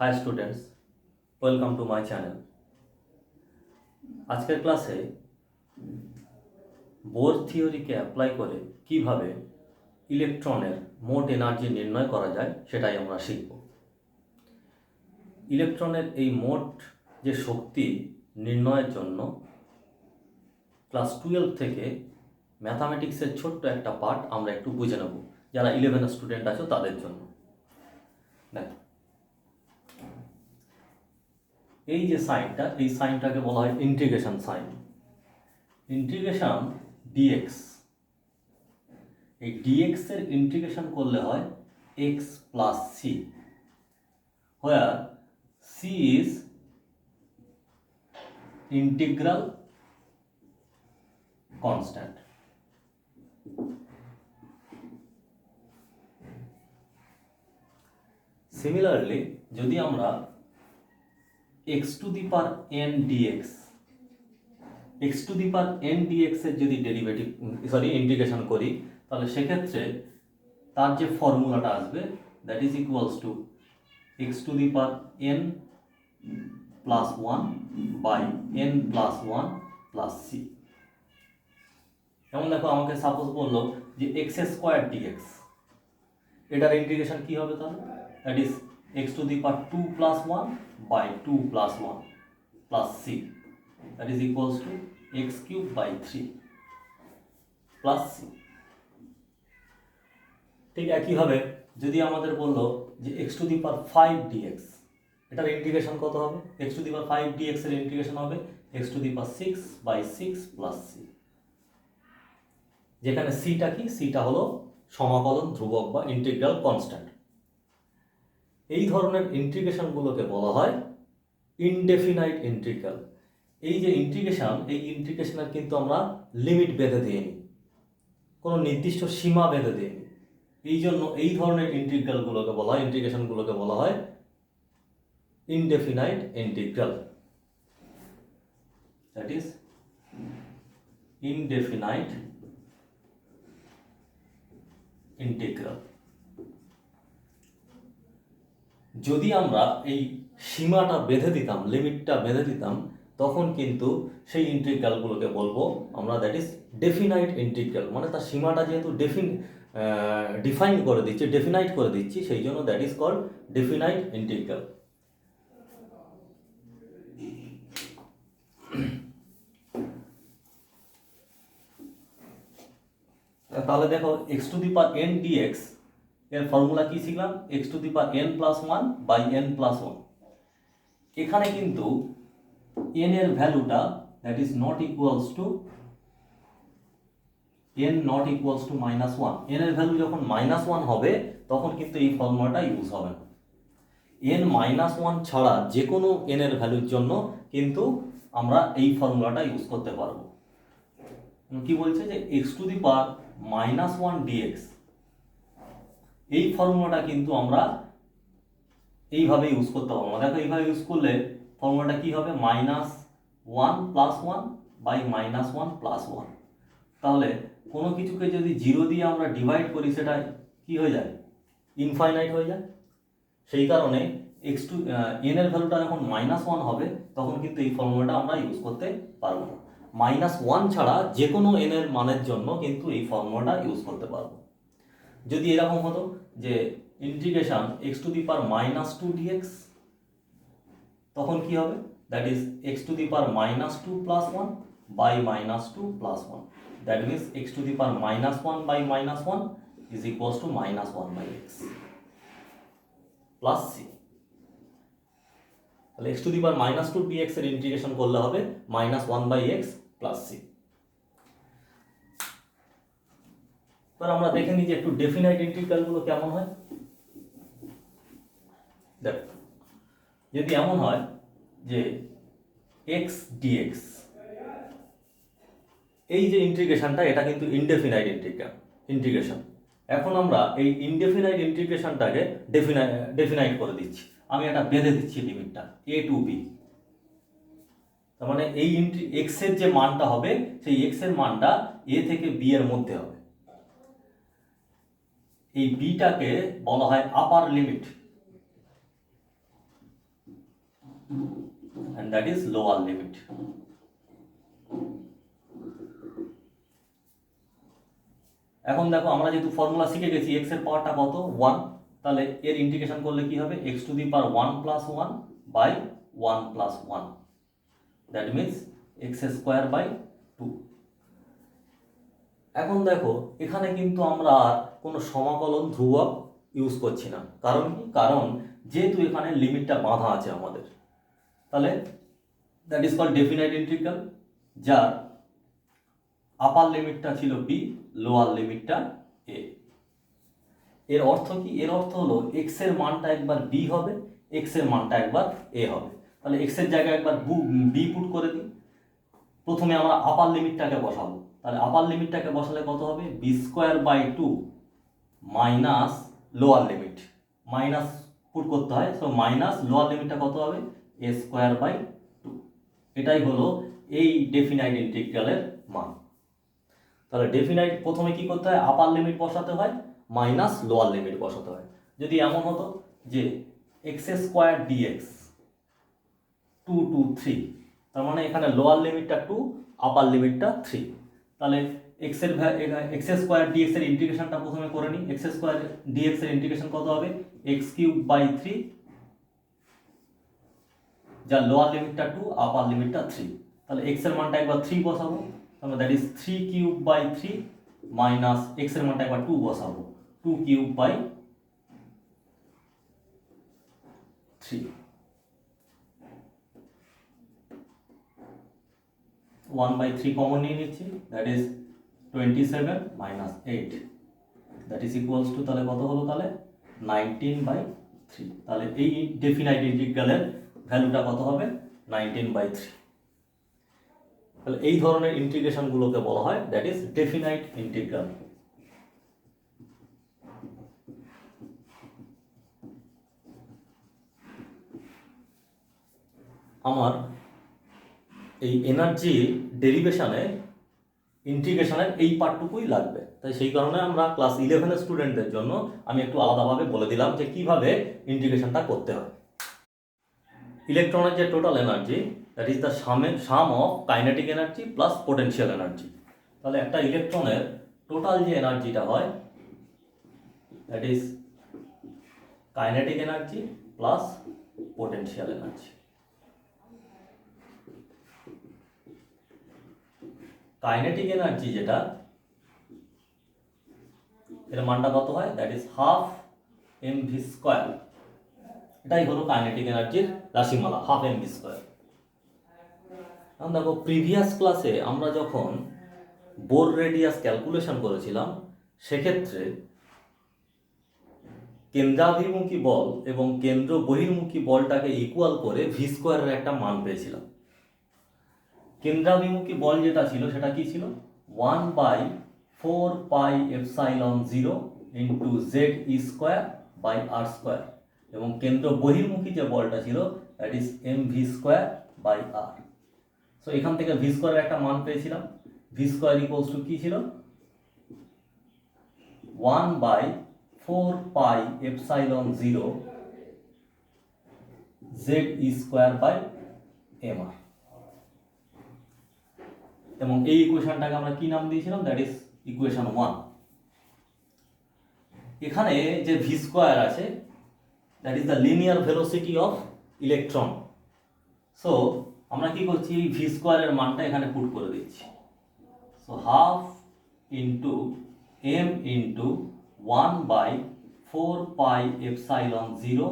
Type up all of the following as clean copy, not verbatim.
High students, welcome to my channel. আজকের ক্লাসে bore থিওরিকে apply করে কিভাবে ইলেকট্রনের মোট এনার্জি নির্ণয় করা যায় সেটাই আমরা শিখব। ইলেকট্রনের এই মোট যে শক্তি নির্ণয়ের জন্য ক্লাস 12 থেকে ম্যাথামেটিক্সের ছোট্ট একটা পার্ট আমরা একটু বুঝে নেব, যারা 11 স্টুডেন্ট আছো তাদের জন্য। দেখো, এই যে সাইনটা, এই সাইনটাকে বলা হয় ইন্টিগ্রেশন সাইন। ইন্টিগ্রেশন ডিএক্স, এই ডিএক্স এর ইন্টিগ্রেশন করলে হয় x plus c, where c is integral constant. Similarly যদি আমরা x to the power n dx, x to the power n dx এর যদি ইন্টিগ্রেশন করি, তাহলে সেক্ষেত্রে তার যে ফর্মুলাটা আসবে that is equals to x to the power n plus 1 by n plus 1 plus c. যেমন দেখো, আমাকে সাপোজ বললো যে এক্স স্কোয়ার ডিএক্স, এটার ইন্টিগ্রেশন কি হবে তাহলে? That is x to the power 2 plus 1 by 2 plus 1 plus c, that is equals to x cube by 3 plus c. ঠিক একইভাবে যদি আমাদের বললো যে x to the power 5 dx, এটার ইন্টিগ্রেশন কত হবে? X to the power 5 dx এর ইন্টিগ্রেশন হবে x to the power 6 by 6 plus c, যেখানে সিটা কি? সিটা হলো সমাকলন ধ্রুবক বা ইন্টিগ্রাল কনস্ট্যান্ট। এই ধরনের ইন্টিগ্রেশনগুলোকে বলা হয় ইনডেফিনাইট ইন্টিগ্রাল। এই যে ইন্টিগ্রেশন, এই ইন্টিগ্রেশনের কিন্তু আমরা লিমিট বেঁধে দিইনি, কোনো নির্দিষ্ট সীমা বেঁধে দিইনি। এই জন্য এই ধরনের ইন্টিগ্রালগুলোকে বলা হয়, ইন্টিগ্রেশনগুলোকে বলা হয় indefinite integral. That is indefinite integral. যদি আমরা এই সীমাটা বেঁধে দিতাম, লিমিটটা বেঁধে দিতাম, তখন কিন্তু সেই ইন্টিগ্রালগুলোকে বলবো আমরা দ্যাট ইজ ডেফিনাইট ইন্টিগ্রাল। মানে তার সীমাটা যেহেতু ডিফাইন করে দিচ্ছি, ডেফিনাইট করে দিচ্ছি, সেই জন্য that is called definite integral. তাহলে দেখো, x to the power n dx এর ফর্মুলা কি শিখলাম? X to the power n plus 1 by n plus 1। এখানে কিন্তু এন এর ভ্যালুটা that is not equals to n not equals to -1। N এর ভ্যালু যখন -1 হবে তখন কিন্তু এই ফর্মুলাটা ইউজ হবে না। এন -1 ছাড়া যে কোনো এন এর ভ্যালুর জন্য কিন্তু আমরা এই ফর্মুলাটা ইউজ করতে পারবো। কি বলছে যে x to the power -1 dx, এই ফর্মুলাটা কিন্তু আমরা এইভাবে ইউজ করতে পারবো না। দেখো, এইভাবে ইউজ করলে ফর্মুলাটা কি হবে? -1 প্লাস 1 বাই -1 প্লাস 1। তাহলে কোনো কিছুকে যদি 0 দিয়ে আমরা ডিভাইড করি, সেটা কি হয়ে যায়? ইনফাইনাইট হয়ে যায়। সেই কারণে এক্স টু এন এর ভ্যালুটা যখন -1 হবে তখন কিন্তু এই ফর্মুলাটা আমরা ইউজ করতে পারবো না। -1 ছাড়া যে কোনো এন এর মানের জন্য কিন্তু এই ফর্মুলাটা ইউজ করতে পারবো। যদি এরকম হতো যে integration x to the power -2 dx, তখন কি হবে? That is x to the power -2 plus 1 by -2 plus 1। That means x to the power -1 by -1 is equals to -1 by x plus c. তাহলে x to the power -2 dx এর integration করলে হবে -1 by x plus C. এবার আমরা দেখে নিই যে একটু ডেফিনাইট ইন্টিগ্রালগুলো কেমন হয়। দেখো, যদি এমন হয় যে এক্স ডিএক্স, এই যে ইন্টিগ্রেশনটা, এটা কিন্তু ইনডেফিনাইট ইন্টিগ্রেশন। এখন আমরা এই ইনডেফিনাইট ইন্টিগ্রেশনটাকে ডেফিনাইট করে দিচ্ছি। আমি এটা বেঁধে দিচ্ছি লিমিটটা এ টু বি। তার মানে এই এক্স এর যে মানটা হবে, সেই এক্স এর মানটা এ থেকে বি এর মধ্যে হবে। এই বিটাকে বলা হয় আপার limit. and that is lower limit. এখন দেখো আমরা যেহেতু ফর্মুলা শিখে গেছি x এর পাওয়ারটা কত 1, তাহলে এর ইন্টিগ্রেশন করলে কি হবে x to the power 1 plus 1 by 1 plus 1, that means x square by 2। এখন দেখো এখানে কিন্তু আমরা আর কোনো সমাকলন ধ্রুবক ইউজ করছি না, কারণ কি, কারণ যেহেতু এখানে লিমিটটা বাঁধা আছে আমাদের, তাহলে that is called definite integral, যার আপার লিমিটটা ছিল b, লোয়ার লিমিটটা a। এর অর্থ কি, এর অর্থ হলো x এর মানটা একবার b হবে, x এর মানটা একবার a হবে। তাহলে x এর জায়গায় একবার b পুট করে দিই। প্রথমে আমরা আপার লিমিটটাকে বসাবো, তাহলে আপার লিমিটটাকে বসালে কত হবে, b square by 2 minus lower limit, minus put করতে হয়, সো মাইনাস লোয়ার লিমিটটা কত হবে, a স্কোয়ার বাই 2। এটাই হলো এই ডেফিনাইট ইন্টিগ্রালের মান। তাহলে ডেফিনাইট প্রথমে কি করতে হয়, আপার লিমিট বসাতে হয় মাইনাস লোয়ার লিমিট বসাতে হয়। যদি এমন হতো যে এক্স স্কোয়ার ডিএক্স 2 2 3, তার মানে এখানে লোয়ার লিমিটটা 2, আপার লিমিটটা 3, তাহলে এক্স স্কোয়ার ডিএক্স এর ইন্টিগ্রেশনটা প্রথমে করে নিই। এক্স স্কোয়ার ডিএক্স এর ইন্টিগ্রেশন কত হবে, এক্স কিউব বাই 3, যার লোয়ার লিমিটটা 2, আপার লিমিটটা 3। তাহলে এক্স এর মানটা একবার 3 বসাবো, তাহলে that is 3 cube by 3 minus x এর মানটা একবার 2 বসাবো, 2 কিউব বাই 3, 1/3 কমন নিয়ে নিচ্ছি, that is 27 minus 8, that is equals to, তাহলে কত হলো, তাহলে 19/3। তাহলে এই ডেফিনাইট ইন্টিগ্রালের ভ্যালুটা কত হবে, 19/3। তাহলে এই ধরনের ইন্টিগ্রেশনগুলোকে বলা হয় দ্যাট ইজ ডেফিনাইট ইন্টিগ্রাল। আমার এই এনার্জি ডেরিভেশনে ইন্টিগ্রেশনের এই পার্টটুকুই লাগবে, তাই সেই কারণে আমরা ক্লাস 11 স্টুডেন্টদের জন্য আমি একটু আলাদাভাবে বলে দিলাম যে কিভাবে ইন্টিগ্রেশনটা করতে হয়। ইলেকট্রনের যে total energy, that is the some of kinetic energy plus potential energy. তাহলে একটা ইলেকট্রনের টোটাল যে এনার্জিটা হয় that is kinetic energy plus potential energy. Kinetic energy যেটা, এর মানটা কত হয়, that is half mv square. এটাই হলো কাইনেটিক এনার্জির রাশিমালা, হাফ mv স্কোয়ার। এখন দেখো প্রিভিয়াস ক্লাসে আমরা যখন বোর রেডিয়াস ক্যালকুলেশন করেছিলাম, সেক্ষেত্রে কেন্দ্রাভিমুখী বল এবং কেন্দ্র বহির্মুখী বলটাকে ইকুয়াল করে ভি স্কোয়ারের একটা মান পেয়েছিলাম। কেন্দ্রাভিমুখী বল যেটা ছিল সেটা কি ছিল, 1/4πε0 into z e square by r square, এবং কেন্দ্র বহির্মুখী যে বলটা ছিল that is m v square by r. So এখান থেকে ভি স্কোয়ারের একটা মান পেয়েছিলাম, ভি স্কোয়ার ইকুয়ালস টু কি ছিল, 1/4πε0 z e square by m r. এবং এই ইকুয়েশনটাকে আমরা কি নাম দিয়েছিলাম, দ্যাট ইজ ইকুয়েশন 1। এখানে যে ভি স্কোয়ার আছে that is the linear velocity of electron. So আমরা কি করছি, এই ভি স্কোয়ারের মানটা এখানে পুট করে দিচ্ছি। So half into m into 1/4πε0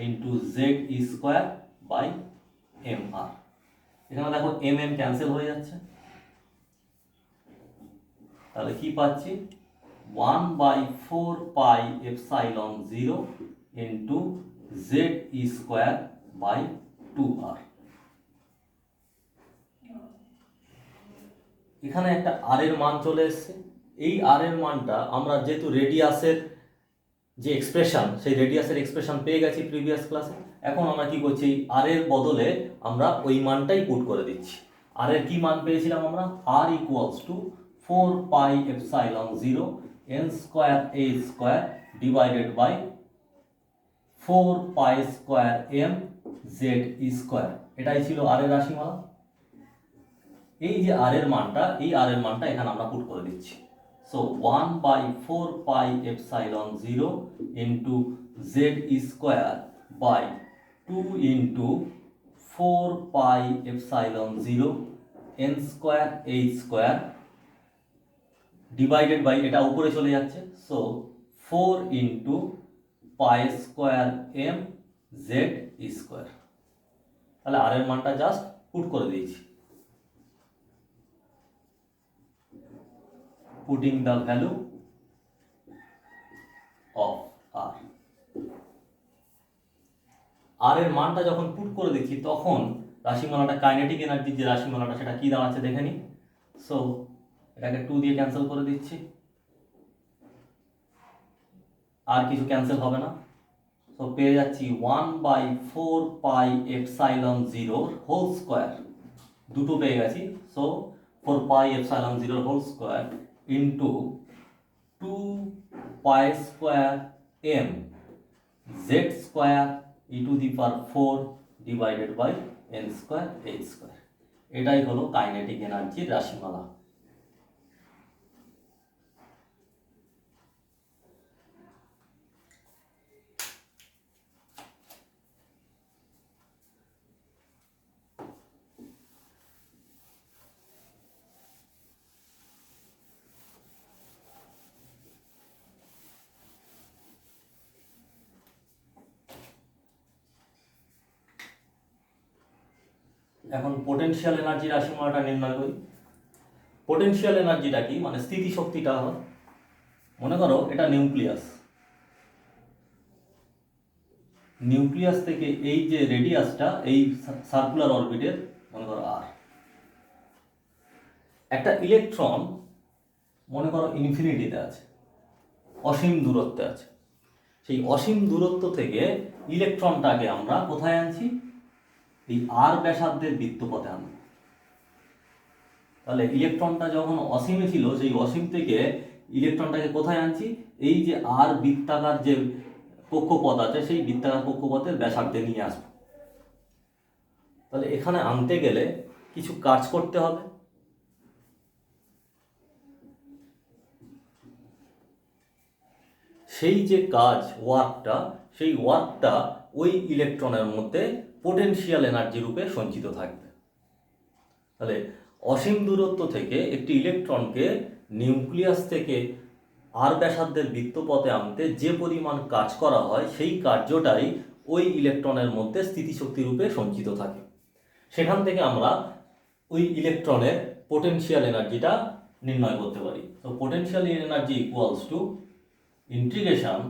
into z e square by m r. এখানে দেখো এম এম ক্যান্সেল হয়ে যাচ্ছে, তাহলে কি পাচ্ছি, 1/4πε0 into z e square by 2r। এখানে একটা আর এর মান চলে এসছে। এই আর এর মানটা আমরা যেহেতু রেডিয়াসের যে এক্সপ্রেশন, সেই রেডিয়াসের এক্সপ্রেশন পেয়ে গেছি প্রিভিয়াস ক্লাসে, এখন আমরা কি করছি, আর এর বদলে আমরা ওই মানটাই পুট করে দিচ্ছি। আর এর কি মান পেয়েছিলাম আমরা, r equals to 4πε0 n square a square divided by 4π square m z square, এটাই ছিল আর এর রাশিমালা। এই যে আর এর মানটা, এই আর এর মানটা এখানে আমরা পুট করে দিচ্ছি। So 1/4πε0 into z square by 2 into 4πε0 n square h square divided by, এটা উপরে চলে যাচ্ছে, so 4 into pi square m z square. তাহলে আর এর মানটা জাস্ট পুট করে দিয়েছি। Putting the value of r, r এর মানটা যখন পুট করে দিচ্ছি তখন রাশিমালাটা কাইনেটিক এনার্জির যে রাশিমালাটা সেটা কি দাঁড়াচ্ছে দেখে নিই। সো এটাকে 2 দিয়ে ক্যান্সেল করে দিচ্ছি, আর কিছু ক্যান্সেল হবে না। সো পেয়ে যাচ্ছি 1/4πε0 হোল স্কোয়ার, দুটো পেয়ে গেছি। So 4πε0 whole square into 2 square m z square e⁴ divided by n square h square. এটাই হলো কাইনেটিক এনার্জির রাশিমালা। এখন পোটেনশিয়াল এনার্জি রাশিমালাটা নির্ণয় করি। পোটেনশিয়াল এনার্জিটা কি, মানে স্থিতিশক্তিটা হলো, মনে করো এটা নিউক্লিয়াস, নিউক্লিয়াস থেকে এই যে রেডিয়াসটা এই সার্কুলার অরবিটের মনে করো আর, একটা ইলেকট্রন মনে করো ইনফিনিটিতে আছে, অসীম দূরত্বে আছে। সেই অসীম দূরত্ব থেকে ইলেকট্রনটাকে আমরা কোথায় আনছি, এই আর ব্যাসার্ধের বৃত্তপথে আনবো। তাহলে ইলেকট্রনটা যখন অসীমে ছিল, সেই অসীম থেকে ইলেকট্রনটাকে কোথায় আনছি, এই যে আর বৃত্তাকার যে কক্ষপথ আছে সেই বৃত্তাকার কক্ষপথের ব্যাসার্ধে নিয়ে আসবো। তাহলে এখানে আনতে গেলে কিছু কাজ করতে হবে। সেই যে কাজ ওয়ার্কটা, সেই ওয়ার্কটা ওই ইলেকট্রনের মধ্যে পোটেনশিয়াল এনার্জি রূপে সঞ্চিত থাকবে। তাহলে অসীম দূরত্ব থেকে একটি ইলেকট্রনকে নিউক্লিয়াস থেকে আর ব্যাসার্ধের বৃত্তপথে আনতে যে পরিমাণ কাজ করা হয়, সেই কার্যটাই ওই ইলেকট্রনের মধ্যে স্থিতিশক্তি রূপে সঞ্চিত থাকে। সেখান থেকে আমরা ওই ইলেকট্রনের পোটেনশিয়াল এনার্জিটা নির্ণয় করতে পারি। তো potential energy equals to integration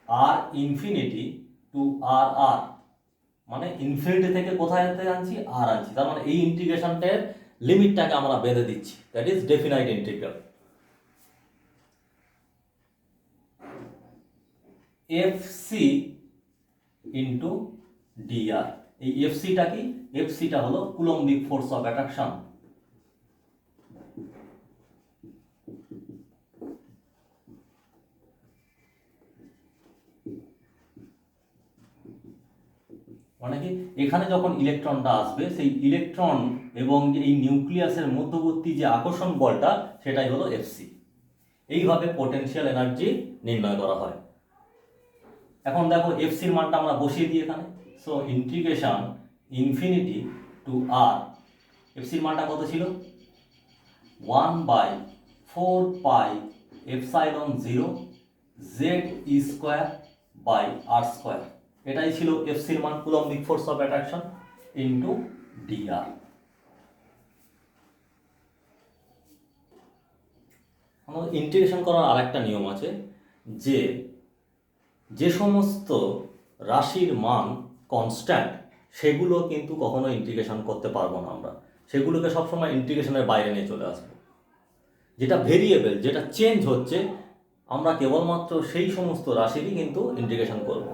r infinity to r r, মানে ইনফিনিটি থেকে কোথায় আনছি, আর আনছি। তার মানে এই ইন্টিগ্রেশনটার লিমিটটাকে আমরা বেঁধে দিচ্ছি, that is definite integral. Fc into dr. এই এফসিটা কি, এফসিটা হলো কুলম্বিক ফোর্স অফ অ্যাট্রাকশন। মানে কি, এখানে যখন ইলেকট্রনটা আসবে, সেই ইলেকট্রন এবং এই নিউক্লিয়াসের মধ্যবর্তী যে আকর্ষণ বলটা, সেটাই হলো এফসি। এইভাবে পোটেনশিয়াল এনার্জি নির্ণয় করা হয়। এখন দেখো এফসির মানটা আমরা বসিয়ে দিই এখানে। So integration infinity to r, এফসির মানটা কত ছিল, 1/4πε0 z square by r square. এটাই ছিল এফসির মান, coulombic force of attraction into dr. Integration করার আরেকটা নিয়ম আছে, যে যে সমস্ত রাশির মান কনস্ট্যান্ট সেগুলো কিন্তু কখনো ইন্টিগ্রেশন করতে পারবো না আমরা, সেগুলোকে সবসময় ইন্টিগ্রেশনের বাইরে নিয়ে চলে আসবো। যেটা ভেরিয়েবল, যেটা চেঞ্জ হচ্ছে, আমরা কেবলমাত্র সেই সমস্ত রাশিরই কিন্তু ইন্টিগ্রেশন করব।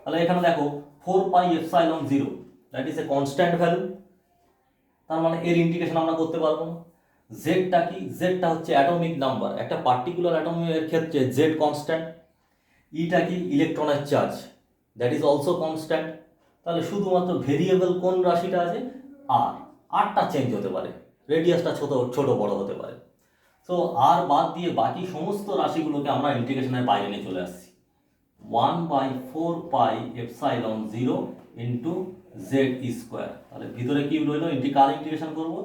তাহলে এখানে দেখো 4πε0, that is a constant value, তার মানে এর ইন্টিগ্রেশন আমরা করতে পারবো না। জেডটা কি, জেডটা হচ্ছে অ্যাটমিক নাম্বার, একটা পার্টিকুলার অ্যাটমের ক্ষেত্রে জেড কনস্ট্যান্ট। ইটা কি, ইলেকট্রনের charge, that is also constant. তাহলে শুধুমাত্র ভেরিয়েবল কোন রাশিটা আছে, আর আরটা চেঞ্জ হতে পারে, রেডিয়াসটা ছোট ছোট বড় হতে পারে। সো আর বাদ দিয়ে বাকি সমস্ত রাশিগুলোকে আমরা ইন্টিগ্রেশনের বাইরে নিয়ে চলে আসছি। 1/4πε0 ইন্টু জেড স্কোয়ার। তাহলে ভিতরে কি রইল, কার ইন্টিগ্রেশন করবো,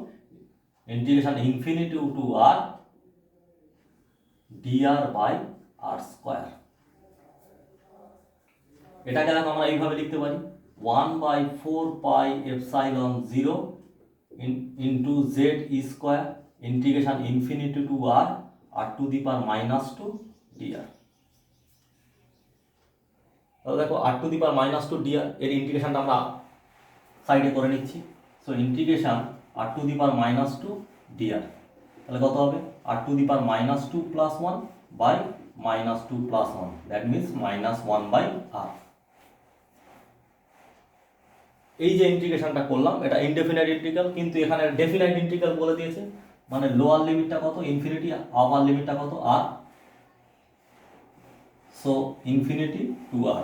integration infinity to r dr/r²। এটাকে দেখো আমরা এইভাবে লিখতে পারি 1/4πε0 into z square integration infinity to r r⁻² dr। তাহলে দেখো r⁻² dr এর ইন্টিগ্রেশনটা আমরা সাইডে করে নিচ্ছি। সো ইন্টিগ্রেশন r⁻² dr, তাহলে কত হবে r⁻² + 1 by -2 + 1, that means -1/r। এই যে ইন্টিগ্রেশনটা করলাম এটা ইনডেফিনাইট ইন্টিগ্রাল, কিন্তু এখানে ডেফিনাইট ইন্টিগ্রাল বলে দিয়েছে, মানে লোয়ার লিমিটটা কত ইনফিনিটি, আপার লিমিটটা কত r. So infinity to r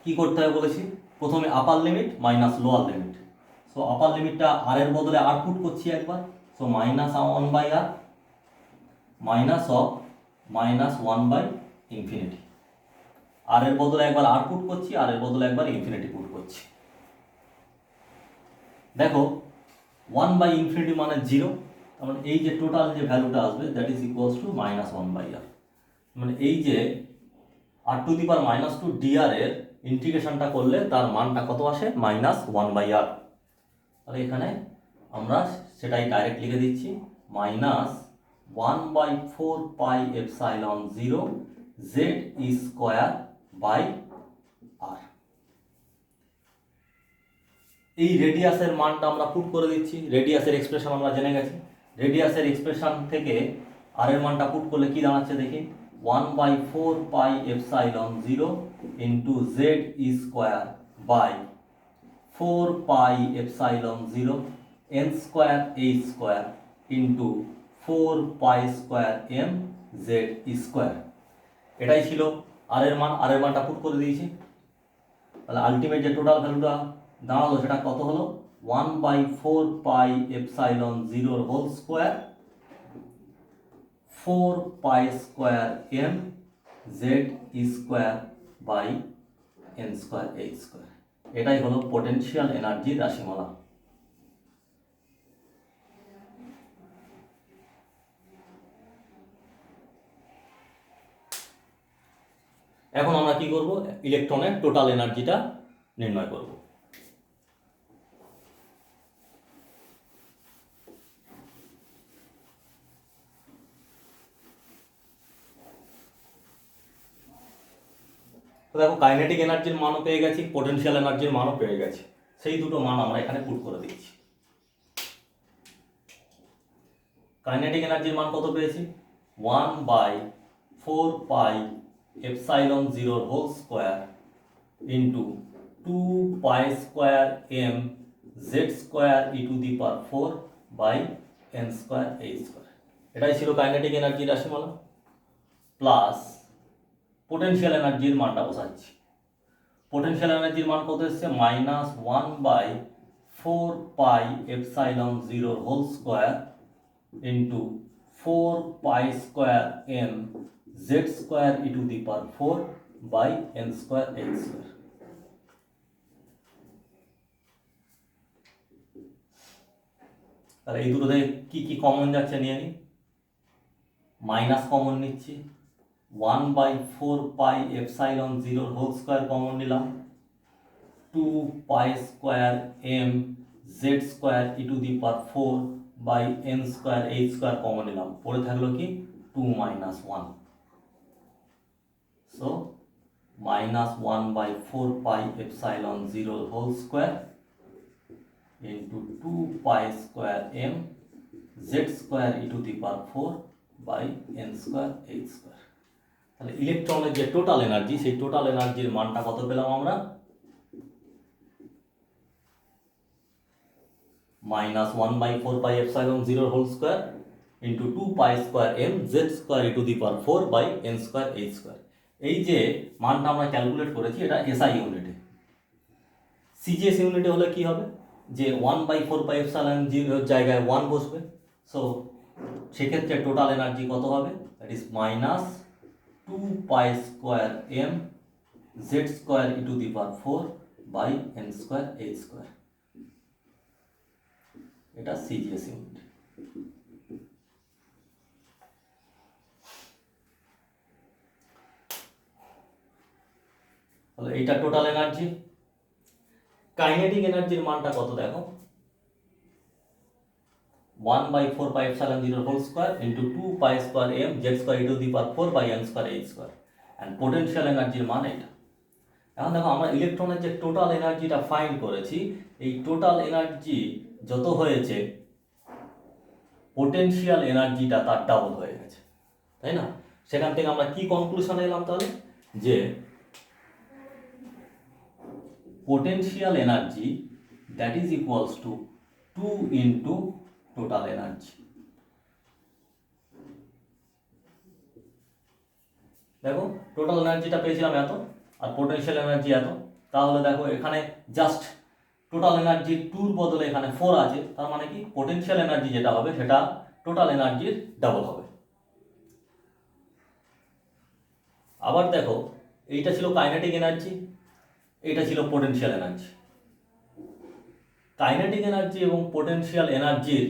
কি করতে হবে বলেছি, প্রথমে upper limit minus lower limit. So upper লিমিটটা আর এর বদলে আর পুট করছি একবার, সো -1/r মাইনাস অফ -1/∞। আর এর বদলে একবার আর পুট করছি, আর এর বদলে একবার ইনফিনিটি পুট করছি। দেখো 1/∞ মানে 0, তার মানে এই যে টোটাল যে ভ্যালুটা আসবে that is equals two -1/r। মানে এই যে r⁻² dr এর ইন্টিগ্রেশনটা করলে তার মানটা কত আসে, -1/r। তাহলে এখানে আমরা সেটাই ডাইরেক্ট লিখে দিচ্ছি, -1/4πε0 জেড স্কোয়ার বাই আর। এই রেডিয়াসের মানটা আমরা পুট করে দিচ্ছি, রেডিয়াসের এক্সপ্রেশন আমরা জেনে গেছি। রেডিয়াসের এক্সপ্রেশন থেকে আর এর মানটা পুট করলে কি দাঁড়াচ্ছে দেখি, 1/4πε0 into z square by 4πε0 n square h square into 4π² m z square. এটাই ছিল আর এর মান, আর এর মানটা পুট করে দিয়েছি। তাহলে আলটিমেট যে টোটাল ভ্যালুটা দাঁড়ালো সেটা কত হলো, 1/4πε0 whole square 4π² m z square by n square h square. এটাই হলো পোটেনশিয়াল এনার্জির রাশিমালা। এখন আমরা কি করব, ইলেকট্রনের টোটাল এনার্জিটা নির্ণয় করব। তো দেখো কাইনেটিক এনার্জির মানও পেয়ে গেছি, পোটেনশিয়াল এনার্জির মানও পেয়ে গেছি, সেই দুটো মান আমরা এখানে পুট করে দিচ্ছি। কাইনেটিক এনার্জির মান কত পেয়েছি, 1/4πε0 whole square into 2π² m z square e⁴ by n square h square. এটাই ছিল কাইনেটিক এনার্জির রাশিমালা, প্লাস পোটেনশিয়াল এনার্জির মানটা বসাচ্ছি। পোটেনশিয়াল এনার্জির মান কত এসছে, -1/4πε0 whole square into 4π² m z square e⁴ by n square h square. তাহলে এই দুটোতে কি কি কমন যাচ্ছে নিয়ে নিই, মাইনাস কমন নিচ্ছি, 1/4πε0 হোল স্কোয়ার কমন নিলাম, 2π² m z square e⁴ by n square h square common নিলাম, পড়ে থাকলো কি 2 - 1। So -1/4πε0 whole square into 2π² m z square e⁴ by n square h square. তাহলে ইলেকট্রনের যে টোটাল এনার্জি, সেই টোটাল এনার্জির মানটা কত পেলাম আমরা, -1/4πε0 whole square into 2π² m z square e⁴ by n square h square. এই যে মানটা আমরা ক্যালকুলেট করেছি এটা এসআই ইউনিটে। সিজিএস ইউনিটে হলে কি হবে, যে 1/4πε0 জায়গায় 1 বসবে। সো সেক্ষেত্রে টোটাল এনার্জি কত হবে, দ্যাট ইজ -2π² z²e⁴/n²h²। এটা সিজিএস ইউনিট। তাহলে এইটা টোটাল এনার্জি। কাইনেটিক এনার্জির মানটা কত দেখো, 1/4πε0² ইন্টু 2π² z²e⁴/n²h²। অ্যান্ড পোটেনশিয়াল এনার্জির মান এটা। এখন দেখো আমরা ইলেকট্রনের যে টোটাল এনার্জিটা ফাইন্ড করেছি, এই টোটাল এনার্জি যত হয়েছে পোটেনশিয়াল এনার্জিটা তার ডাবল হয়ে গেছে, তাই না? সেখান থেকে আমরা কি কনক্লুশনে এলাম তাহলে, যে potential energy that is equals to 2 into total energy। দেখো টোটাল এনার্জিটা পেয়েছিলাম এত, আর পোটেনশিয়াল এনার্জি এত। তাহলে দেখো এখানে জাস্ট টোটাল এনার্জি 2 এর বদলে এখানে 4 আছে, তার মানে কি পোটেনশিয়াল এনার্জি যেটা হবে সেটা টোটাল এনার্জির ডাবল হবে। আবার দেখো এইটা ছিল কাইনেটিক এনার্জি, এটা ছিল পোটেনশিয়াল এনার্জি। কাইনেটিক এনার্জি এবং পোটেনশিয়াল এনার্জির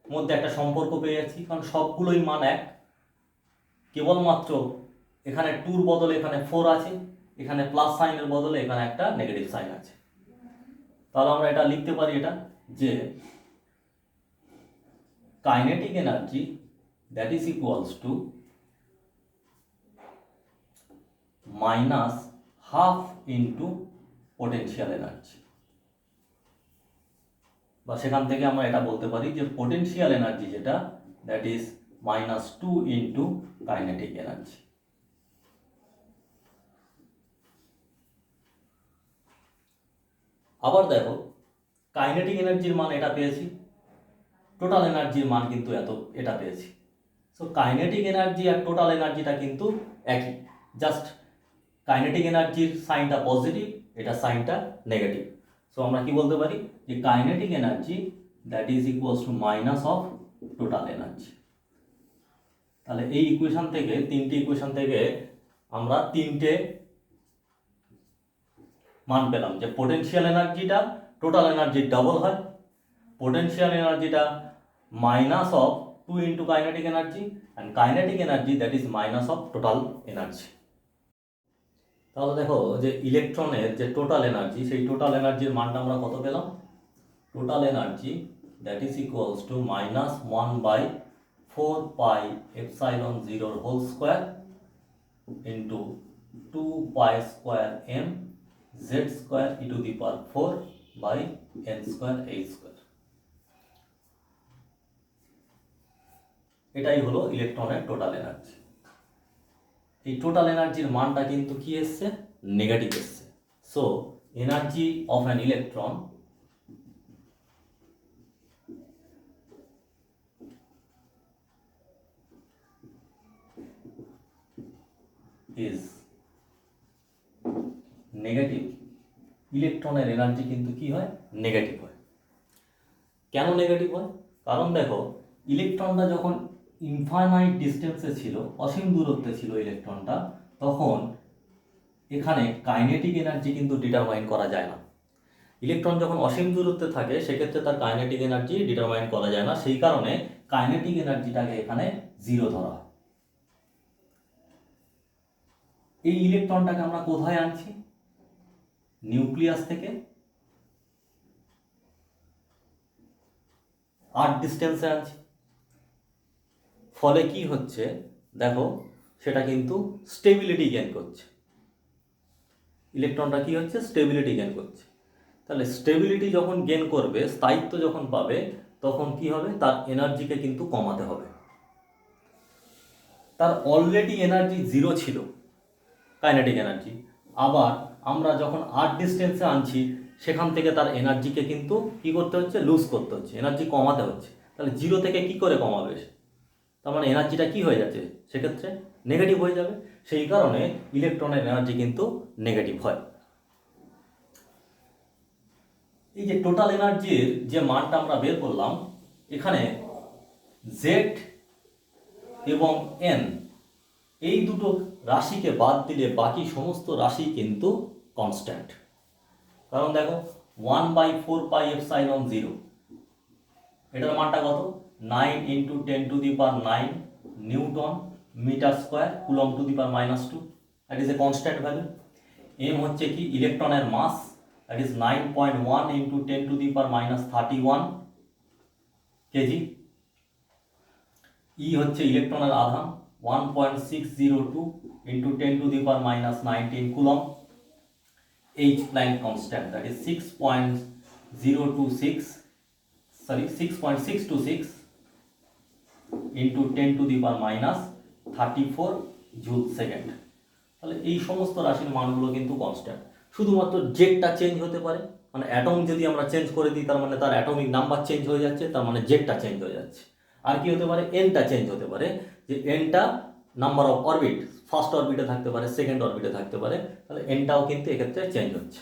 মধ্যে একটা সম্পর্ক পেয়ে যাচ্ছি, কারণ সবগুলোই মান এক। কেবলমাত্র এখানে 2 এর বদলে এখানে 4 আছে, এখানে প্লাস সাইনের বদলে এখানে একটা নেগেটিভ সাইন আছে। তাহলে আমরা এটা লিখতে পারি, এটা যে kinetic energy that is equals two -½ into potential energy. বা সেখান থেকে আমরা এটা বলতে পারি যে পোটেনশিয়াল এনার্জি যেটা that is -2 into kinetic energy. আবার দেখো কাইনেটিক এনার্জির মান এটা পেয়েছি, টোটাল এনার্জির মান কিন্তু এটা পেয়েছি। সো কাইনেটিক এনার্জি আর টোটাল এনার্জিটা কিন্তু একই, জাস্ট কাইনেটিক এনার্জির সাইনটা পজিটিভ, এটা সাইনটা নেগেটিভ। সো আমরা কি বলতে পারি, যে kinetic energy that is equals two minus of total energy. তাহলে এই ইকুয়েশন থেকে, তিনটে ইকুয়েশন থেকে আমরা তিনটে মান পেলাম, যে পোটেনশিয়াল এনার্জিটা টোটাল এনার্জির ডাবল হয়, পোটেনশিয়াল এনার্জিটা minus of 2 into kinetic energy, and kinetic energy that is minus of total energy. তাহলে দেখো যে ইলেকট্রনের যে টোটাল এনার্জি, সেই টোটাল এনার্জির মানটা আমরা কত পেলাম, total energy that is equals to -1/4πε0² into 2π² z²e⁴/n²h²। এটাই হলো ইলেকট্রনের টোটাল এনার্জি। এই টোটাল এনার্জির মানটা কিন্তু কি এসছে, নেগেটিভ এসছে। So energy of an electron is negative. ইলেকট্রনের এনার্জি কিন্তু কি হয়, নেগেটিভ হয়। কেন নেগেটিভ হয়, কারণ দেখো ইলেকট্রনটা যখন ইনফাইনাইট ডিস্টেন্সে ছিল, অসীম দূরত্বে ছিল ইলেকট্রনটা, তখন এখানে কাইনেটিক এনার্জি কিন্তু ডিটারমাইন করা যায় না। ইলেকট্রন যখন অসীম দূরত্বে থাকে সেক্ষেত্রে তার কাইনেটিক এনার্জি ডিটারমাইন করা যায় না, সেই কারণে কাইনেটিক এনার্জিটাকে এখানে 0 ধরা হয়। এই ইলেকট্রনটাকে আমরা কোথায় আনছি, নিউক্লিয়াস থেকে 8 ডিস্টেন্সে আনছি। ফলে কি হচ্ছে দেখো, সেটা কিন্তু স্টেবিলিটি গেইন করছে। ইলেকট্রনটা কি হচ্ছে, স্টেবিলিটি গেইন করছে। তাহলে স্টেবিলিটি যখন গেইন করবে, স্থায়িত্ব যখন পাবে, তখন কি হবে, তার এনার্জিকে কিন্তু কমাতে হবে। তার অলরেডি এনার্জি 0 ছিল, কাইনেটিক এনার্জি। আবার আমরা যখন 8 ডিস্টেন্সে আনছি, সেখান থেকে তার এনার্জিকে কিন্তু কি করতে হচ্ছে, লুজ করতে হচ্ছে, এনার্জি কমাতে হচ্ছে। তাহলে 0 থেকে কি করে কমাবে, তার মানে এনার্জিটা কি হয়ে যাচ্ছে, সেক্ষেত্রে নেগেটিভ হয়ে যাবে। সেই কারণে ইলেকট্রনের এনার্জি কিন্তু নেগেটিভ হয়। এই যে টোটাল এনার্জির যে মানটা আমরা বের করলাম, এখানে জেড এবং এন এই দুটো রাশিকে বাদ দিলে বাকি সমস্ত রাশি কিন্তু কনস্ট্যান্ট। কারণ দেখো 1/4πε0, এটার মানটা কত? 9 × 10⁻⁹ newton metre square coulomb to the power -2, that is a constant value. M হচ্ছে কি ইলেকট্রনের mass, that is 9.1 × 10⁻31 kg. E হচ্ছে ইলেকট্রনের আধান 1.602 × 10⁻19 coulomb. H Planck constant, that is 6.626 into 10⁻34 joule second. তাহলে এই সমস্ত রাশির মানগুলো কিন্তু কনস্ট্যান্ট, শুধুমাত্র জেডটা চেঞ্জ হতে পারে, মানে অ্যাটম যদি আমরা চেঞ্জ করে দিই তার মানে তার অ্যাটমিক নাম্বার চেঞ্জ হয়ে যাচ্ছে, তার মানে জেডটা চেঞ্জ হয়ে যাচ্ছে। আর কি হতে পারে? এনটা চেঞ্জ হতে পারে, যে এনটা নাম্বার অফ অরবিট, ফার্স্ট অরবিটে থাকতে পারে, সেকেন্ড অরবিটে থাকতে পারে, তাহলে এনটাও কিন্তু এক্ষেত্রে চেঞ্জ হচ্ছে।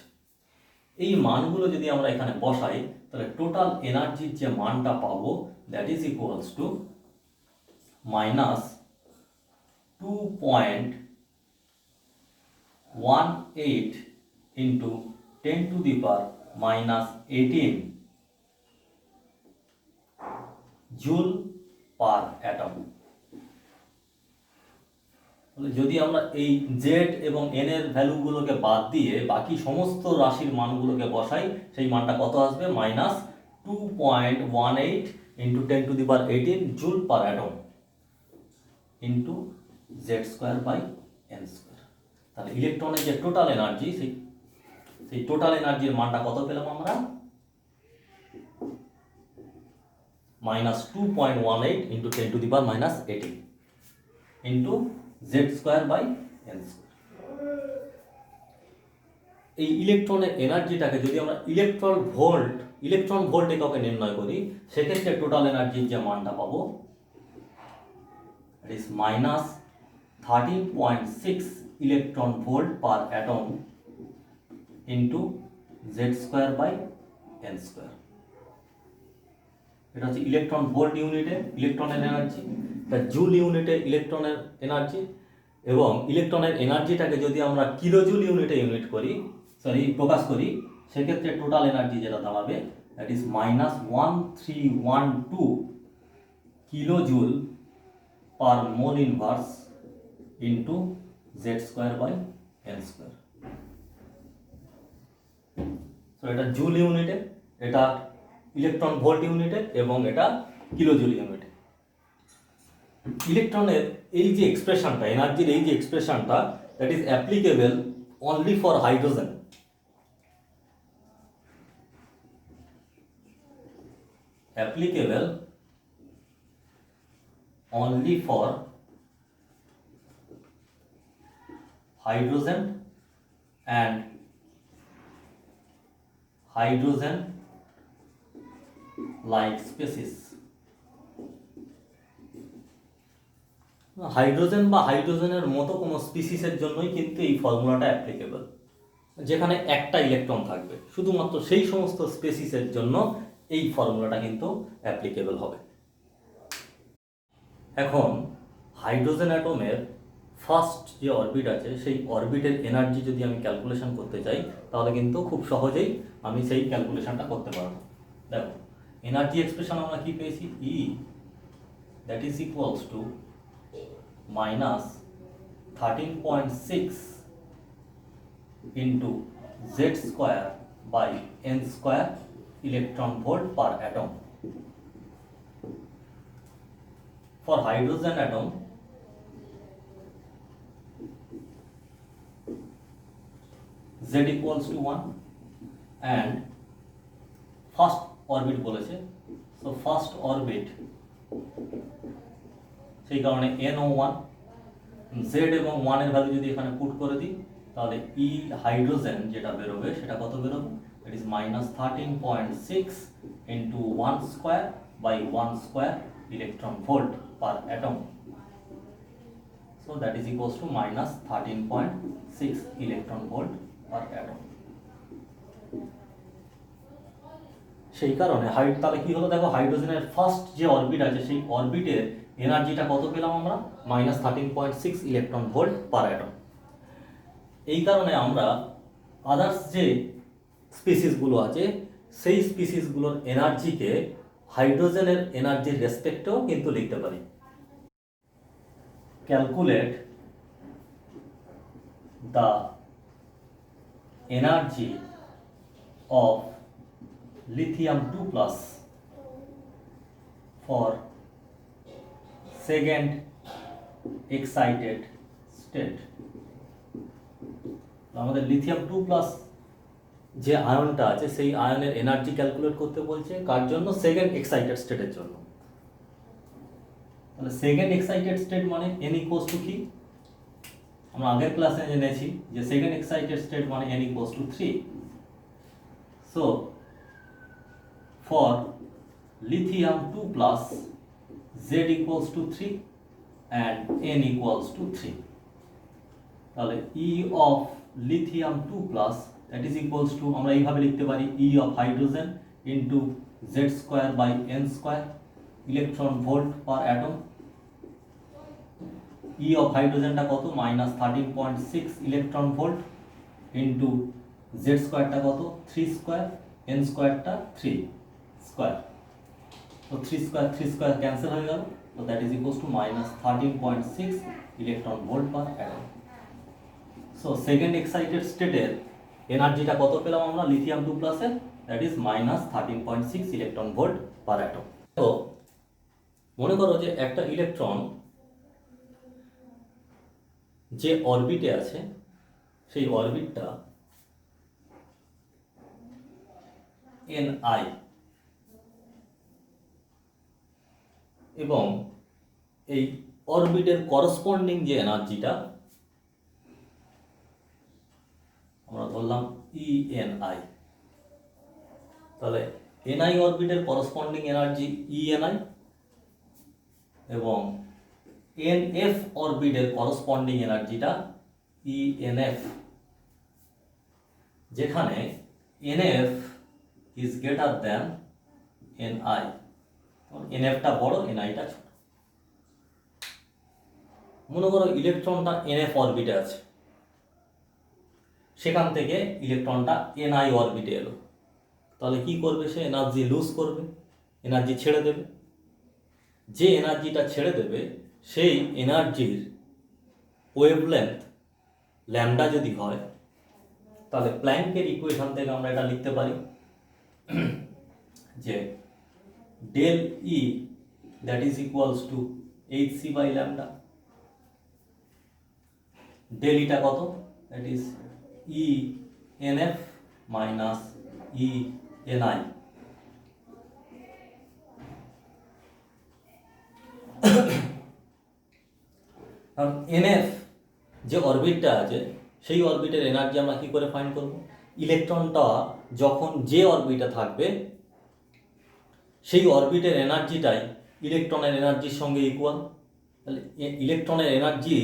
এই মানগুলো যদি আমরা এখানে বসাই তাহলে টোটাল এনার্জির যে মানটা পাবো that is equals two -2.18 into 10⁻18 joule per atom. যদি আমরা এই জেড এবং এন এর ভ্যালুগুলোকে বাদ দিয়ে বাকি সমস্ত রাশির মানগুলোকে বসাই, সেই মানটা কত আসবে? -2.18 into 10⁻18 joule per atom into Z²/n²। তাহলে ইলেকট্রনের যে টোটাল এনার্জি, সেই টোটাল এনার্জির মানটা কত পেলাম আমরা? -2.18 into 10⁻18 ইন্টু Z²/n²। এই ইলেকট্রনের এনার্জিটাকে যদি আমরা ইলেকট্রন ভোল্ট এককে নির্ণয় করি, সেক্ষেত্রে টোটাল এনার্জির যে মানটা পাবো it is -13.6 electron volt per atom into Z²/n²। এটা হচ্ছে ইলেকট্রন ভোল্ট ইউনিটে ইলেকট্রনের এনার্জি, এটা জুল ইউনিটে ইলেকট্রনের এনার্জি, এবং ইলেকট্রনের এনার্জিটাকে যদি আমরা কিলোজুল ইউনিটে প্রকাশ করি, সেক্ষেত্রে টোটাল এনার্জি যেটা দাঁড়াবে that is -1312 kilojoule per mole inverse into Z²/n²। So এটা জুল ইউনিটে, এটা ইলেকট্রন ভোল্ট ইউনিটে, এবং এটা কিলোজুল ইউনিটে। ইলেকট্রনের এই যে এক্সপ্রেশনটা, এনার্জির এই যে এক্সপ্রেশনটা, that is applicable only for hydrogen. Applicable only for hydrogen and hydrogen like species। Hydrogen বা হাইড্রোজেনের মতো কোনো স্পিসিসের জন্যই কিন্তু এই ফর্মুলাটা অ্যাপ্লিকেবল, যেখানে একটা ইলেকট্রন থাকবে, শুধুমাত্র সেই সমস্ত স্পিসিসের জন্য এই ফর্মুলাটা কিন্তু অ্যাপ্লিকেবল হবে। এখন হাইড্রোজেন অ্যাটমের ফার্স্ট যে অরবিট আছে, সেই অরবিটের এনার্জি যদি আমি ক্যালকুলেশন করতে চাই, তাহলে কিন্তু খুব সহজেই আমি সেই ক্যালকুলেশনটা করতে পারবো। দেখো এনার্জি এক্সপ্রেশন আমরা কি পেয়েছি? E that is equals to -13.6 into Z²/n² electron volt per atom. For hydrogen atom, Z equals to 1 and first orbit বলেছে, so first orbit সেই কারণে NO1, Z এবং 1 এর ভ্যালু যদি এখানে পুট করে দিই, তাহলে ই হাইড্রোজেন যেটা বেরোবে সেটা কত বেরোবে? It is -13.6 into 1² electron volt per atom, so that is equals to -13.6 electron volt per atom। 13.6 electron volt per atom। 13.6 electron volt per atom, so that is equals to -13.6 electron volt per atom। 13.6 electron volt per atom, so that is equals to -13.6 electron volt per atom। 13.6 electron volt per atom, so that is equals to -13.6 electron volt per atom। সেই কারণে তাহলে কি হলো দেখো, হাইড্রোজেনের first যে orbit আছে সেই অরবিটের এনার্জিটা কত পেলাম আমরা, -13.6 ইলেকট্রন ভোল্ট পার অ্যাটম। এই কারণে আমরা আদার্স যে স্পিসিসগুলো আছে সেই স্পিসিসগুলোর এনার্জিকে হাইড্রোজেনের এনার্জির রেসপেক্টেও কিন্তু লিখতে পারি। Calculate the energy of lithium 2+ for second excited state। আমাদের লিথিয়াম 2+ যে আয়নটা আছে সেই আয়নের এনার্জি ক্যালকুলেট করতে বলছে, কার জন্য? সেকেন্ড এক্সাইটেড স্টেটের জন্য। তাহলে সেকেন্ড এক্সাইটেড স্টেট মানে n ইকুয়ালস টু কি, আমরা আগের ক্লাসে জেনেছি যে সেকেন্ড এক্সাইটেড স্টেট মানে n equals to 3। So for lithium 2+, Z equals to 3 and N equals to 3. তাহলে E of lithium 2+ that is equals to, আমরা এইভাবে লিখতে পারি, E of hydrogen into Z square by N square electron volt per atom। E of hydrogenটা কত, -13.6 electron volt into Z স্কোয়ারটা কত, 3 square, N স্কোয়ারটা 3 square, তো 3 স্কোয়ার ক্যান্সেল হয়ে গেল, তো that is equals to -13.6 electron volt per atom. So second excited স্টেটের এনার্জিটা কত পেলাম আমরা লিথিয়াম 2+ এর, that is -13.6 electron volt per atom. তো মনে করো যে একটা ইলেকট্রন যে অরবিটে আছে সেই অরবিটটা Ni এবং এই অরবিটের করসপন্ডিং যে এনার্জিটা আমরা ধরলাম ENI। তাহলে Ni অরবিটের করসপন্ডিং এনার্জি ENI এবং NF অরবিটের করসপন্ডিং এনার্জিটা ENF, যেখানে NF is greater than Ni। NFটা বড়, Niটা ছোট। মনে করো ইলেকট্রনটা NF অরবিটে আছে, সেখান থেকে ইলেকট্রনটা Ni অরবিটে এলো, তাহলে কি করবে? সে এনার্জি লুজ করবে, এনার্জি ছেড়ে দেবে। যে এনার্জিটা ছেড়ে দেবে সেই এনার্জির ওয়েভলেন্থ ল্যামডা যদি হয়, তাহলে প্ল্যাঙ্কের ইকুয়েশন থেকে আমরা এটা লিখতে পারি যে del E that is equals to hc by lambda। del টা কত? that is E NF minus E NI। কারণ NF যে অরবিটটা আছে সেই অরবিটের এনার্জি আমরা কি করে ফাইন্ড করব? ইলেকট্রনটা যখন যে অরবিটে থাকবে সেই অরবিটের এনার্জিটাই ইলেকট্রনের এনার্জির সঙ্গে ইকুয়াল। তাহলে ইলেকট্রনের এনার্জি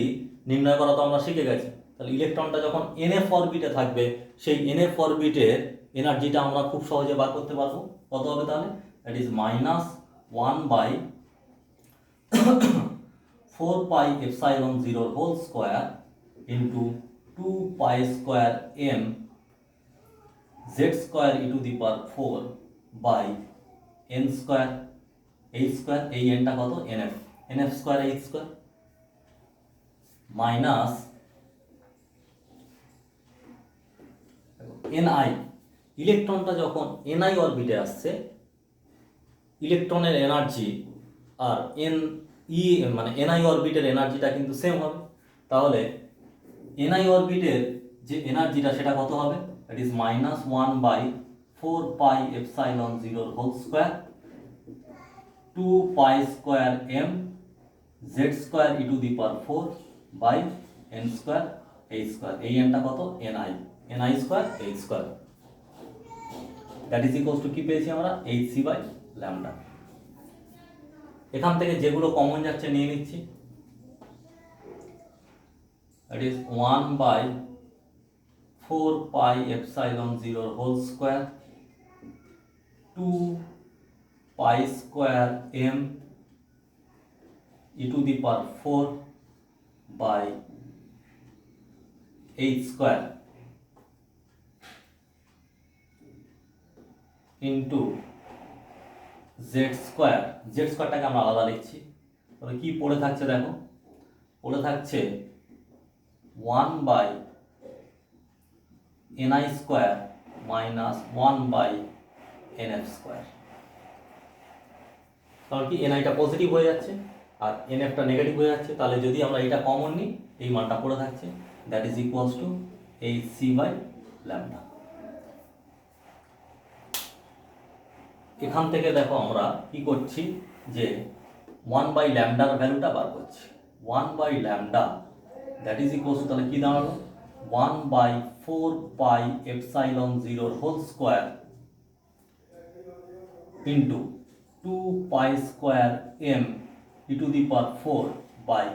নির্ণয় করা তো আমরা শিখে গেছি। তাহলে ইলেকট্রনটা যখন NF অরবিটে থাকবে সেই NF অরবিটের এনার্জিটা আমরা খুব সহজে বার করতে পারবো। কত হবে তাহলে? That is -1/4 pi epsilon 0 whole square into 2 pi square m z square e to the power 4 by n square h square, এই nটা কত? NF square h square minus Ni। ইলেকট্রনটা যখন Ni অরবিটে আসছে ইলেকট্রনের এনার্জি আর মানে Ni অরবিটের এনার্জিটা কিন্তু সেম হবে। তাহলে Ni অরবিটের যে এনার্জিটা সেটা কত হবে? That is -1/4 pi epsilon 0 whole square 2 pi square m z square e to the power 4 by n square h square, এই nটা কত? Ni square h square, that is equals two কি পেয়েছি আমরা? hc by lambda। এখান থেকে যেগুলো common যাচ্ছে নিয়ে নিচ্ছি, that is 1/4 pi epsilon 0 whole square two pi square m e to the power 4 by h square into z স্কোয়ারটাকে আমরা আলাদা লিখছি। তবে কি পড়ে থাকছে দেখো, পড়ে থাকছে 1 by ni square minus 1 by nf square. কারণ কি এনআইটা পজিটিভ হয়ে যাচ্ছে আর এনএফটা নেগেটিভ হয়ে যাচ্ছে, তাহলে যদি আমরা এটা কমন নিই এই মানটা পড়ে থাকছে, that is equals to h c by lambda. এখান থেকে দেখো আমরা কি করছি যে 1 বাই ল্যামডার ভ্যালুটা বার করছি। 1 by lambda that is equals to তাহলে কি দাঁড়ালো 1 by 4 pi epsilon 0 whole square into 2 pi square m e to the power 4 by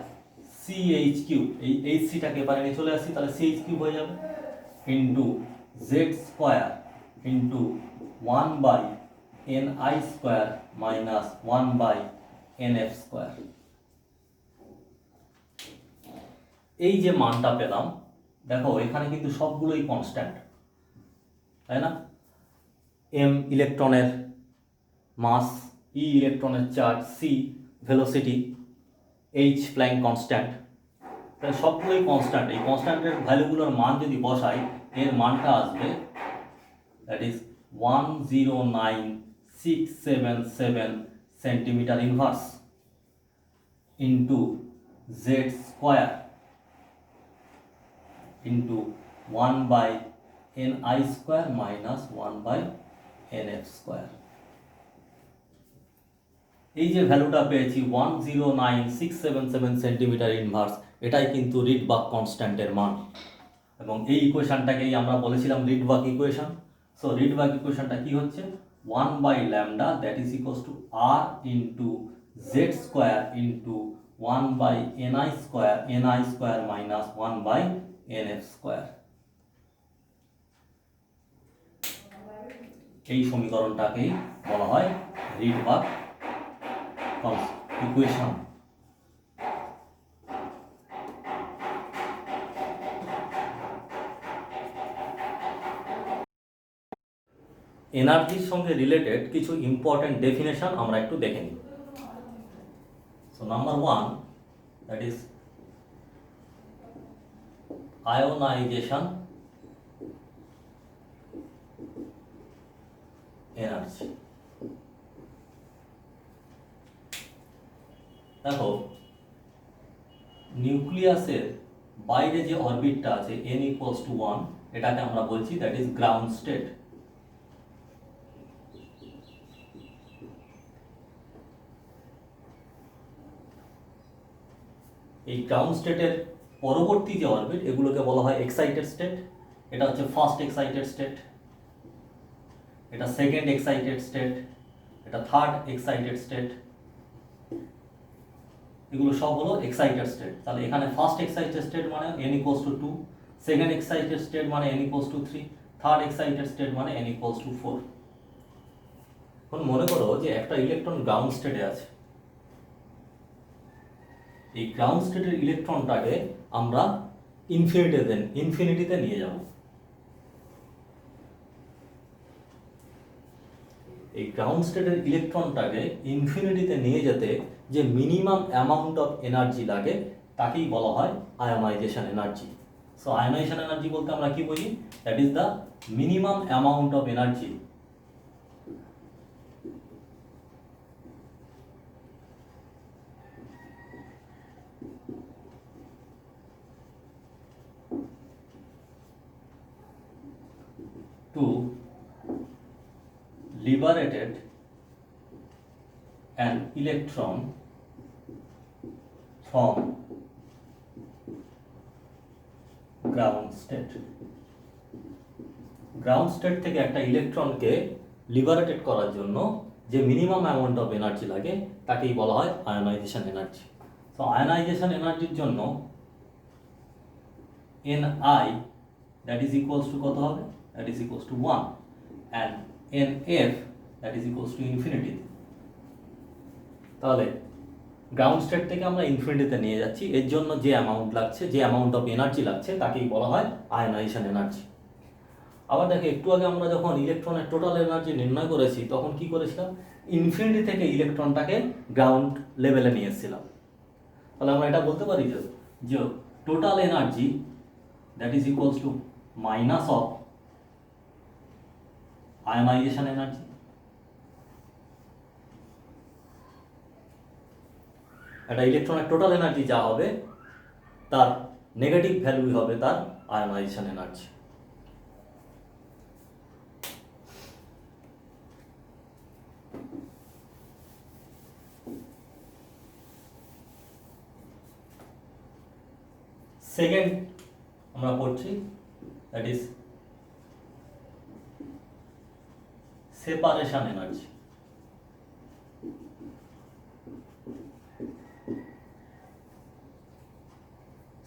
ch cube. এই এইচ সিটাকে এবারে নিয়ে চলে আসছি, তাহলে সিএইচ কিউব হয়ে যাবে into z square into 1 by ni square minus 1 by nf square. এই যে মানটা পেলাম দেখো এখানে কিন্তু সবগুলোই কনস্ট্যান্ট, তাই না? এম ইলেকট্রনের মাস, ই ইলেকট্রনের charge, c velocity, h flying constant, তাহলে সবগুলোই কনস্ট্যান্ট। এই কনস্ট্যান্টের ভ্যালুগুলোর মান যদি বসাই এর মানটা আসবে that is 109,677 centimetre inverse into z square into 1 by ni square minus 1 by nf square. এই যে ভ্যালুটা পেয়েছি 109,677 সেন্টিমিটার ইনভার্স, এটাই কিন্তু রিডবার্গ কনস্ট্যান্টের মান। এবং এই ইকুয়েশনটাকেই আমরা বলেছিলাম রিডবার্গ ইকুয়েশন। সো রিডবার্গ ইকুয়েশনটা কি হচ্ছে 1 by lambda that is equals to R into z square into 1 by ni square minus 1 by nf square. এই সমীকরণটাকেই বলা হয় রিডবার্গ ইকুয়েশন। এনার্জির সঙ্গে রিলেটেড কিছু ইম্পর্টেন্ট ডেফিনেশন আমরা একটু দেখে নিই। So number 1 that is ionization energy. দেখো নিউক্লিয়াসের বাইরে যে অরবিটটা আছে n ইকুয়ালস টু 1, এটাকে আমরা বলছি দ্যাট ইজ গ্রাউন্ড স্টেট। এই গ্রাউন্ড স্টেটের পরবর্তী যে অরবিট এগুলোকে বলা হয় এক্সাইটেড স্টেট। এটা হচ্ছে ফার্স্ট এক্সাইটেড স্টেট, এটা সেকেন্ড এক্সাইটেড স্টেট, এটা থার্ড এক্সাইটেড স্টেট, এগুলো সব হলো এক্সাইটেড স্টেট। তাহলে এখানে ফার্স্ট এক্সাইটেড স্টেট মানে n equals to 2, second excited state মানে n equals to 3, third excited state মানে n ইকুয়ালস টু 4। এখন মনে করো যে একটা ইলেকট্রন গ্রাউন্ড স্টেটে আছে, এই গ্রাউন্ড স্টেটের ইলেকট্রনটাকে আমরা ইনফিনিটিতে নিয়ে যাব। এই গ্রাউন্ড স্টেটের ইলেকট্রনটাকে ইনফিনিটিতে নিয়ে যেতে যে মিনিমাম অ্যামাউন্ট অফ এনার্জি লাগে তাকেই বলা হয় ionization energy. So ionization energy বলতে আমরা কি বুঝি? That is the minimum amount of energy to liberated an electron from ground state. Ground state থেকে একটা ইলেকট্রনকে লিবারেটেড করার জন্য যে মিনিমাম অ্যামাউন্ট অফ এনার্জি লাগে তাকেই বলা হয় আয়োনাইজেশন এনার্জি। তো আয়োনাইজেশন এনার্জির জন্য Ni that is equals two কত হবে? That is equals to 1 and Nf that is equals to infinity. তাহলে গ্রাউন্ড স্টেট থেকে আমরা ইনফিনিটিতে নিয়ে যাচ্ছি, এর জন্য যে অ্যামাউন্ট লাগছে, যে অ্যামাউন্ট অফ এনার্জি লাগছে তাকেই বলা হয় আয়নাইজেশন এনার্জি। আবার দেখো একটু আগে আমরা যখন ইলেকট্রনের টোটাল এনার্জি নির্ণয় করেছি তখন কি করেছিলাম, ইনফিনিটি থেকে ইলেকট্রনটাকে গ্রাউন্ড লেভেলে নিয়ে এসেছিলাম। তাহলে আমরা এটা বলতে পারি যে total energy that is equals two minus of ionisation energy. একটা ইলেকট্রনের টোটাল এনার্জি যা হবে তার নেগেটিভ ভ্যালুই হবে তার আয়নাইজেশন এনার্জি। সেকেন্ড আমরা পড়ছি that is separation energy.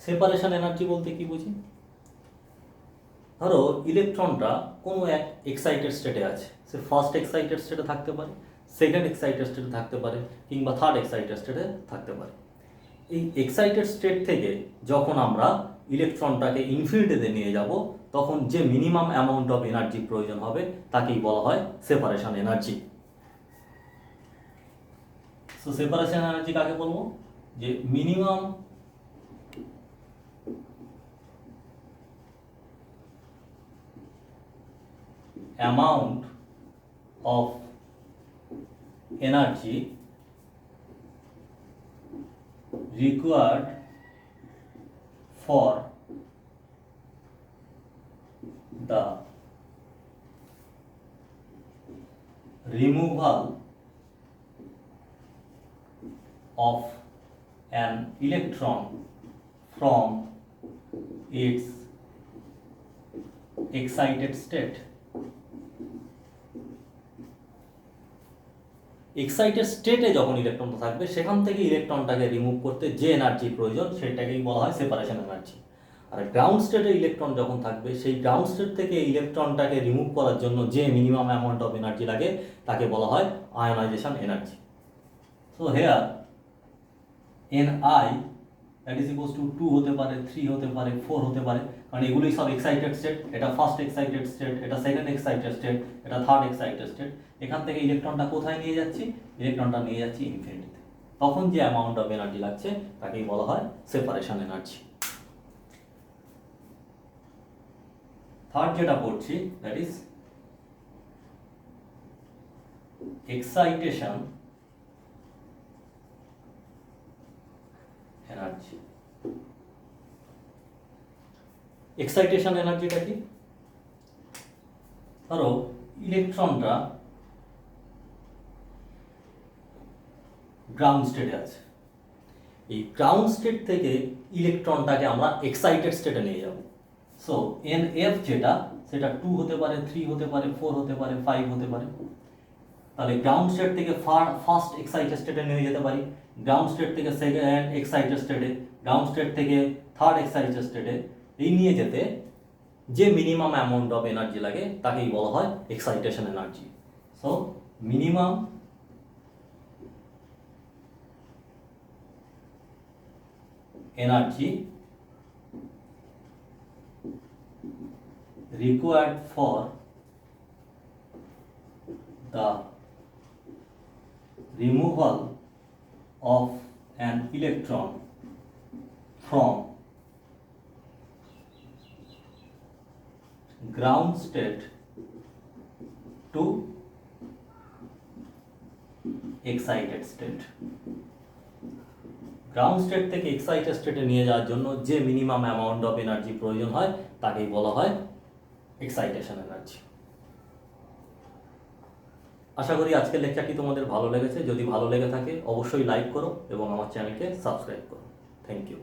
Separation energy বলতে কি বুঝি, ধরো ইলেকট্রনটা কোনো এক এক্সাইটেড স্টেটে আছে, সে ফার্স্ট এক্সাইটেড স্টেটে থাকতে পারে, সেকেন্ড এক্সাইটেড স্টেটে থাকতে পারে, কিংবা থার্ড এক্সাইটেড স্টেটে থাকতে পারে। এই এক্সাইটেড স্টেট থেকে যখন আমরা ইলেকট্রনটাকে ইনফিনিটিতে নিয়ে যাব তখন যে মিনিমাম অ্যামাউন্ট অফ এনার্জি প্রয়োজন হবে তাকেই বলা হয় separation energy. So separation energy কাকে বলবো, যে minimum amount of energy required for the removal of an electron from its excited state। Excited স্টেটে যখন ইলেকট্রনটা থাকবে সেখান থেকে ইলেকট্রনটাকে রিমুভ করতে যে এনার্জি প্রয়োজন সেটাকেই বলা হয় সেপারেশন এনার্জি। আর গ্রাউন্ড স্টেটে ইলেকট্রন যখন থাকবে সেই গ্রাউন্ড স্টেট থেকে ইলেকট্রনটাকে রিমুভ করার জন্য যে মিনিমাম অ্যামাউন্ট অফ এনার্জি লাগে তাকে বলা হয় ionisation energy. So here Ni that is equals two 2 হতে পারে, 3 হতে পারে, 4 হতে পারে, কারণ এগুলোই সব এক্সাইটেড স্টেট। এটা ফার্স্ট এক্সাইটেড স্টেট, এটা সেকেন্ড এক্সাইটেড স্টেট, এটা থার্ড এক্সাইটেড স্টেট। এখান থেকে ইলেকট্রনটা কোথায় নিয়ে যাচ্ছি, ইলেকট্রনটা নিয়ে যাচ্ছি ইনফিনিটিতে। তখন যে অ্যামাউন্ট অফ এনার্জি লাগছে তাকেই বলা হয় সেপারেশন এনার্জি। থার্ড যেটা পড়ছি that is excitation energy. Excitation এনার্জিটা কি, ধরো ইলেকট্রনটা গ্রাউন্ড স্টেটে আছে, এই গ্রাউন্ড স্টেট থেকে ইলেকট্রনটাকে আমরা এক্সাইটেড স্টেটে নিয়ে যাব। সো NF যেটা সেটা 2 হতে পারে, 3 হতে পারে, 4 হতে পারে, 5 হতে পারে। তাহলে গ্রাউন্ড স্টেট থেকে ফার্স্ট এক্সাইটেড স্টেটে নিয়ে যেতে পারি, গ্রাউন্ড স্টেট থেকে সেকেন্ড এক্সাইটেড স্টেটে, গ্রাউন্ড স্টেট থেকে থার্ড এক্সাইটেড স্টেটে। এই নিয়ে যেতে যে মিনিমাম অ্যামাউন্ট অফ এনার্জি লাগে তাকেই বলা হয় excitation energy. So minimum energy required for the removal of an electron from ground state to excited state। Ground state থেকে এক্সাইটেড স্টেটে নিয়ে যাওয়ার জন্য যে মিনিমাম অ্যামাউন্ট অফ এনার্জি প্রয়োজন হয় তাকেই বলা হয় এক্সাইটেশন এনার্জি। আশা করি আজকের লেকচারটি তোমাদের ভালো লেগেছে। যদি ভালো লেগে থাকে অবশ্যই লাইক করো এবং আমার চ্যানেলকে সাবস্ক্রাইব করো। Thank you.